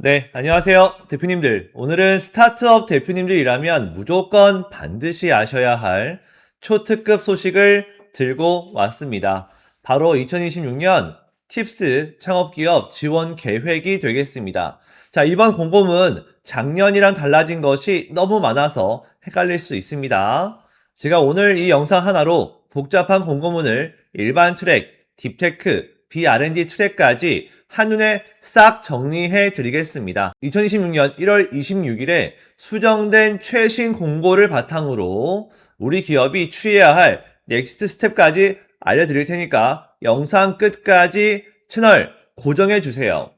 네, 안녕하세요. 대표님들. 오늘은 스타트업 대표님들이라면 무조건 반드시 아셔야 할 초특급 소식을 들고 왔습니다. 바로 2026년 팁스 창업기업 지원 계획이 되겠습니다. 자, 이번 공고문 작년이랑 달라진 것이 너무 많아서 헷갈릴 수 있습니다. 제가 오늘 이 영상 하나로 복잡한 공고문을 일반 트랙, 딥테크, B&R&D 트랙까지 한눈에 싹 정리해 드리겠습니다. 2026년 1월 26일에 수정된 최신 공고를 바탕으로 우리 기업이 취해야 할 넥스트 스텝까지 알려드릴 테니까 영상 끝까지 채널 고정해 주세요.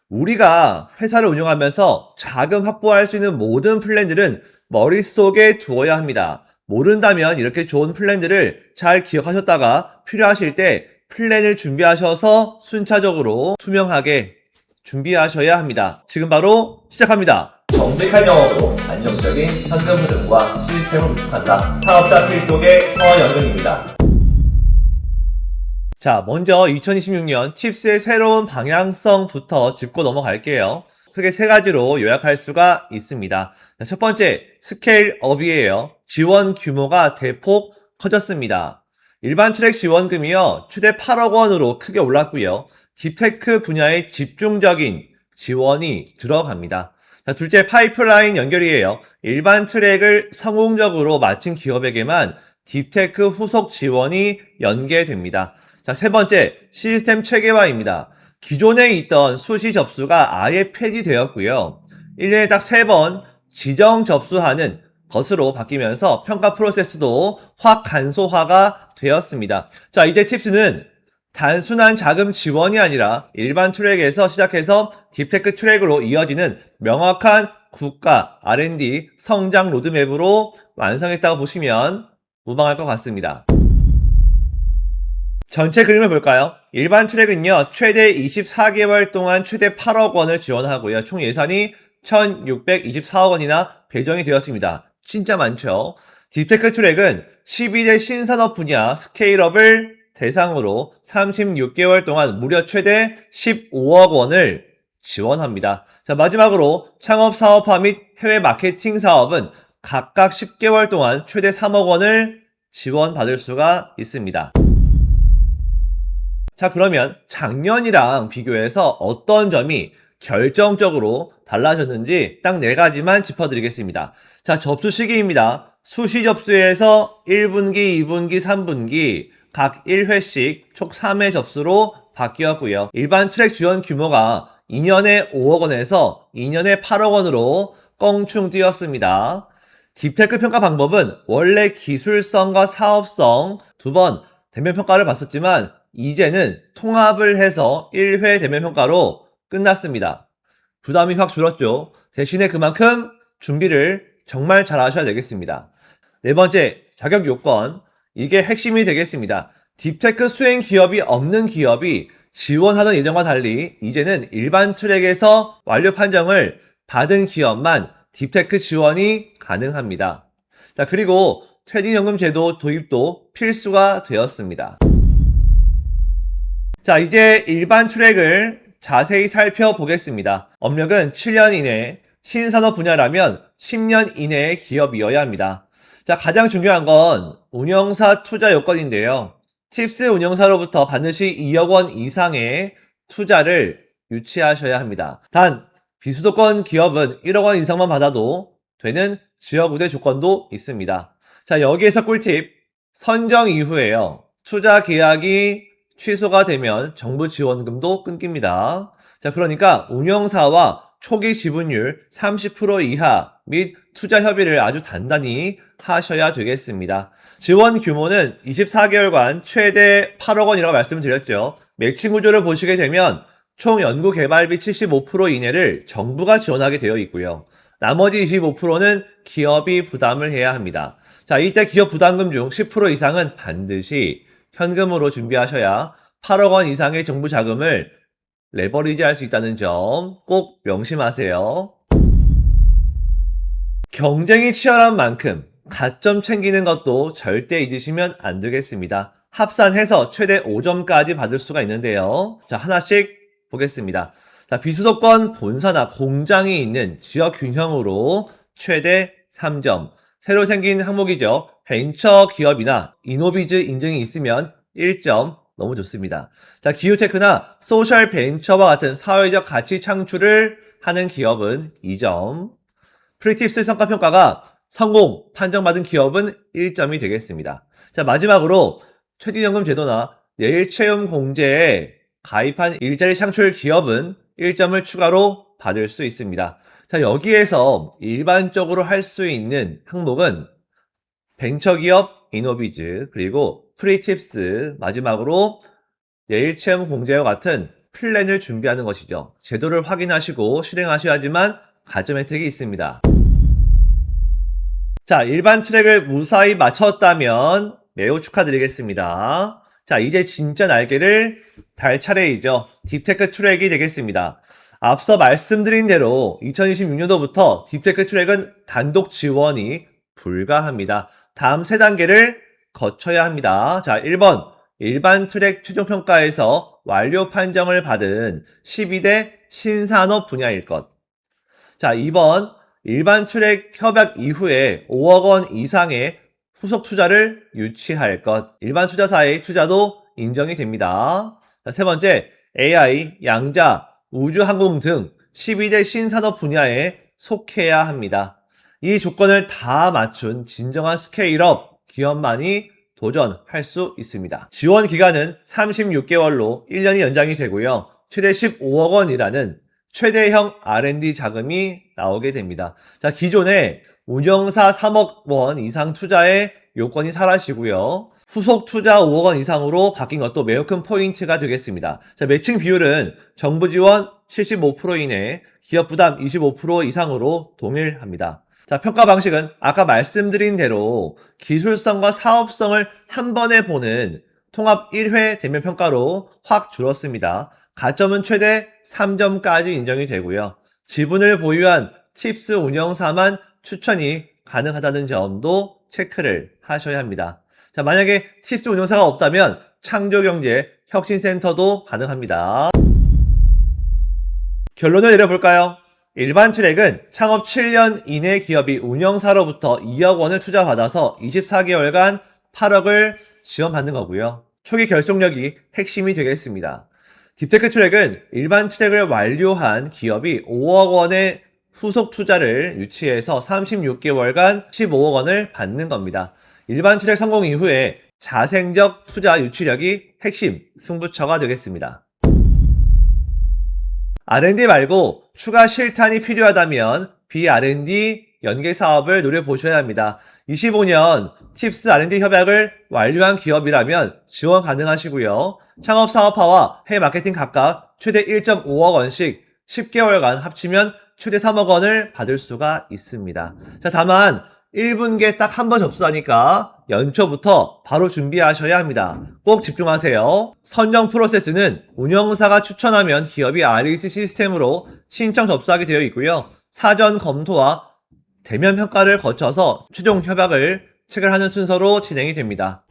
우리가 회사를 운영하면서 자금 확보할 수 있는 모든 플랜들은 머릿속에 두어야 합니다. 모른다면 이렇게 좋은 플랜들을 잘 기억하셨다가 필요하실 때 플랜을 준비하셔서 순차적으로 투명하게 준비하셔야 합니다. 지금 바로 시작합니다. 정직한 영업으로 안정적인 현금 흐름과 시스템을 구축한다. 사업자 필독의 서연경입니다. 자, 먼저 2026년 팁스의 새로운 방향성부터 짚고 넘어갈게요. 크게 세 가지로 요약할 수가 있습니다. 첫 번째, 스케일업이에요. 지원 규모가 대폭 커졌습니다. 일반 트랙 지원금이요, 최대 8억 원으로 크게 올랐고요. 딥테크 분야의 집중적인 지원이 들어갑니다. 자, 둘째, 파이프라인 연결이에요. 일반 트랙을 성공적으로 마친 기업에게만 딥테크 후속 지원이 연계됩니다. 자, 세 번째, 시스템 체계화입니다. 기존에 있던 수시 접수가 아예 폐지되었고요. 1년에 딱 3번 지정 접수하는 것으로 바뀌면서 평가 프로세스도 확 간소화가 되었습니다. 자, 이제 팁스는 단순한 자금 지원이 아니라 일반 트랙에서 시작해서 딥테크 트랙으로 이어지는 명확한 국가 R&D 성장 로드맵으로 완성했다고 보시면 무방할 것 같습니다. 전체 그림을 볼까요? 일반 트랙은요, 최대 24개월 동안 최대 8억 원을 지원하고요. 총 예산이 1,624억 원이나 배정이 되었습니다. 진짜 많죠? 딥테크 트랙은 12대 신산업 분야 스케일업을 대상으로 36개월 동안 무려 최대 15억 원을 지원합니다. 자, 마지막으로 창업 사업화 및 해외 마케팅 사업은 각각 10개월 동안 최대 3억 원을 지원받을 수가 있습니다. 자, 그러면 작년이랑 비교해서 어떤 점이 결정적으로 달라졌는지 딱 4가지만 짚어드리겠습니다. 자, 접수 시기입니다. 수시 접수에서 1분기, 2분기, 3분기 각 1회씩 총 3회 접수로 바뀌었고요. 일반 트랙 지원 규모가 2년에 5억 원에서 2년에 8억 원으로 껑충 뛰었습니다. 딥테크 평가 방법은 원래 기술성과 사업성 2번 대면 평가를 봤었지만 이제는 통합을 해서 1회 대면 평가로 끝났습니다. 부담이 확 줄었죠. 대신에 그만큼 준비를 정말 잘 하셔야 되겠습니다. 네 번째, 자격 요건. 이게 핵심이 되겠습니다. 딥테크 수행 기업이 없는 기업이 지원하던 예정과 달리 이제는 일반 트랙에서 완료 판정을 받은 기업만 딥테크 지원이 가능합니다. 자, 그리고 퇴직연금 제도 도입도 필수가 되었습니다. 자, 이제 일반 트랙을 자세히 살펴보겠습니다. 업력은 7년 이내, 신산업 분야라면 10년 이내의 기업이어야 합니다. 자, 가장 중요한 건 운영사 투자 요건인데요. 팁스 운영사로부터 반드시 2억 원 이상의 투자를 유치하셔야 합니다. 단, 비수도권 기업은 1억 원 이상만 받아도 되는 지역우대 조건도 있습니다. 자, 여기에서 꿀팁, 선정 이후에요. 투자 계약이 취소가 되면 정부 지원금도 끊깁니다. 자, 그러니까 운영사와 초기 지분율 30% 이하 및 투자 협의를 아주 단단히 하셔야 되겠습니다. 지원 규모는 24개월간 최대 8억 원이라고 말씀드렸죠. 매칭 구조를 보시게 되면 총 연구 개발비 75% 이내를 정부가 지원하게 되어 있고요. 나머지 25%는 기업이 부담을 해야 합니다. 자, 이때 기업 부담금 중 10% 이상은 반드시 현금으로 준비하셔야 8억 원 이상의 정부 자금을 레버리지 할 수 있다는 점 꼭 명심하세요. 경쟁이 치열한 만큼 가점 챙기는 것도 절대 잊으시면 안 되겠습니다. 합산해서 최대 5점까지 받을 수가 있는데요. 자, 하나씩 보겠습니다. 자, 비수도권 본사나 공장이 있는 지역 균형으로 최대 3점. 새로 생긴 항목이죠. 벤처 기업이나 이노비즈 인증이 있으면 1점. 너무 좋습니다. 자, 기후테크나 소셜 벤처와 같은 사회적 가치 창출을 하는 기업은 2점. 프리팁스 성과평가가 성공 판정받은 기업은 1점이 되겠습니다. 자, 마지막으로 퇴직연금 제도나 내일채움 공제에 가입한 일자리 창출 기업은 1점을 추가로 받을 수 있습니다. 자, 여기에서 일반적으로 할 수 있는 항목은 벤처기업, 이노비즈, 그리고 프리팁스, 마지막으로 내일체험 공제와 같은 플랜을 준비하는 것이죠. 제도를 확인하시고 실행하셔야지만 가점 혜택이 있습니다. 자, 일반 트랙을 무사히 마쳤다면 매우 축하드리겠습니다. 자, 이제 진짜 날개를 달 차례이죠. 딥테크 트랙이 되겠습니다. 앞서 말씀드린 대로 2026년도부터 딥테크 트랙은 단독 지원이 불가합니다. 다음 3단계를 거쳐야 합니다. 자, 1번 일반 트랙 최종평가에서 완료 판정을 받은 12대 신산업 분야일 것. 자, 2번 일반 트랙 협약 이후에 5억 원 이상의 후속 투자를 유치할 것. 일반 투자사의 투자도 인정이 됩니다. 자, 세 번째, AI, 양자, 우주항공 등 12대 신산업 분야에 속해야 합니다. 이 조건을 다 맞춘 진정한 스케일업 기업만이 도전할 수 있습니다. 지원 기간은 36개월로 1년이 연장이 되고요. 최대 15억 원이라는 최대형 R&D 자금이 나오게 됩니다. 자, 기존에 운영사 3억 원 이상 투자의 요건이 사라지고요. 후속 투자 5억 원 이상으로 바뀐 것도 매우 큰 포인트가 되겠습니다. 자, 매칭 비율은 정부 지원 75% 이내, 기업 부담 25% 이상으로 동일합니다. 자, 평가 방식은 아까 말씀드린 대로 기술성과 사업성을 한 번에 보는 통합 1회 대면 평가로 확 줄었습니다. 가점은 최대 3점까지 인정이 되고요. 지분을 보유한 팁스 운영사만 추천이 가능하다는 점도 체크를 하셔야 합니다. 자, 만약에 팁스 운영사가 없다면 창조경제 혁신센터도 가능합니다. 결론을 내려볼까요? 일반 트랙은 창업 7년 이내 기업이 운영사로부터 2억 원을 투자받아서 24개월간 8억을 지원받는 거고요. 초기 결속력이 핵심이 되겠습니다. 딥테크 트랙은 일반 트랙을 완료한 기업이 5억 원의 후속 투자를 유치해서 36개월간 15억 원을 받는 겁니다. 일반 트랙 성공 이후에 자생적 투자 유치력이 핵심 승부처가 되겠습니다. R&D 말고 추가 실탄이 필요하다면 B&R&D 연계 사업을 노려보셔야 합니다. 25년 팁스 R&D 협약을 완료한 기업이라면 지원 가능하시고요. 창업 사업화와 해외 마케팅 각각 최대 1.5억 원씩 10개월간 합치면 최대 3억 원을 받을 수가 있습니다. 자, 다만 1분기에 딱 한 번 접수하니까 연초부터 바로 준비하셔야 합니다. 꼭 집중하세요. 선정 프로세스는 운영사가 추천하면 기업이 REC 시스템으로 신청 접수하게 되어 있고요. 사전 검토와 대면 평가를 거쳐서 최종 협약을 체결하는 순서로 진행이 됩니다.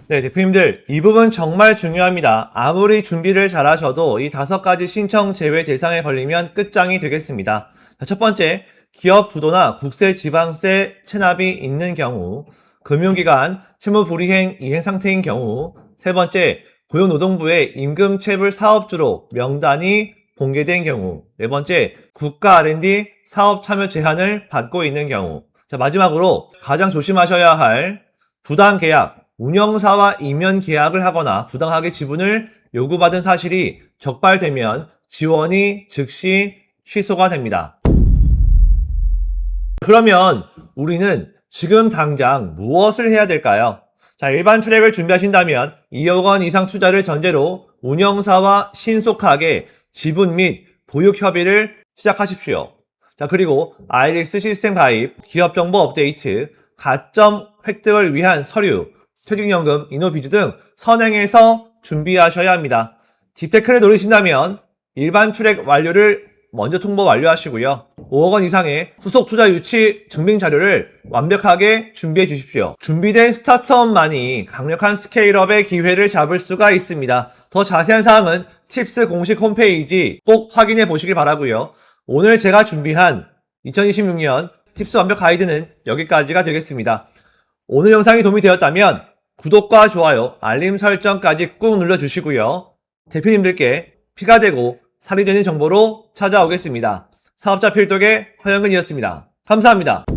네, 대표님들, 이 부분 정말 중요합니다. 아무리 준비를 잘하셔도 이 5가지 신청 제외 대상에 걸리면 끝장이 되겠습니다. 자, 첫 번째, 기업 부도나 국세 지방세 체납이 있는 경우, 금융기관 채무불이행 이행 상태인 경우, 세 번째, 고용노동부의 임금체불 사업주로 명단이 공개된 경우, 네 번째, 국가 R&D 사업 참여 제한을 받고 있는 경우. 자, 마지막으로 가장 조심하셔야 할 부당계약, 운영사와 이면 계약을 하거나 부당하게 지분을 요구받은 사실이 적발되면 지원이 즉시 취소가 됩니다. 그러면 우리는 지금 당장 무엇을 해야 될까요? 자, 일반 트랙을 준비하신다면 2억 원 이상 투자를 전제로 운영사와 신속하게 지분 및 보육 협의를 시작하십시오. 자, 그리고 IREX 시스템 가입, 기업정보 업데이트, 가점 획득을 위한 서류, 퇴직연금, 이노비즈 등 선행해서 준비하셔야 합니다. 딥테크를 노리신다면 일반 트랙 완료를 먼저 통보 완료하시고요. 5억 원 이상의 후속 투자 유치 증빙 자료를 완벽하게 준비해 주십시오. 준비된 스타트업만이 강력한 스케일업의 기회를 잡을 수가 있습니다. 더 자세한 사항은 팁스 공식 홈페이지 꼭 확인해 보시길 바라고요. 오늘 제가 준비한 2026년 팁스 완벽 가이드는 여기까지가 되겠습니다. 오늘 영상이 도움이 되었다면 구독과 좋아요, 알림 설정까지 꾹 눌러주시고요. 대표님들께 피가 되고 살이 되는 정보로 찾아오겠습니다. 사업자 필독의 허영근이었습니다. 감사합니다.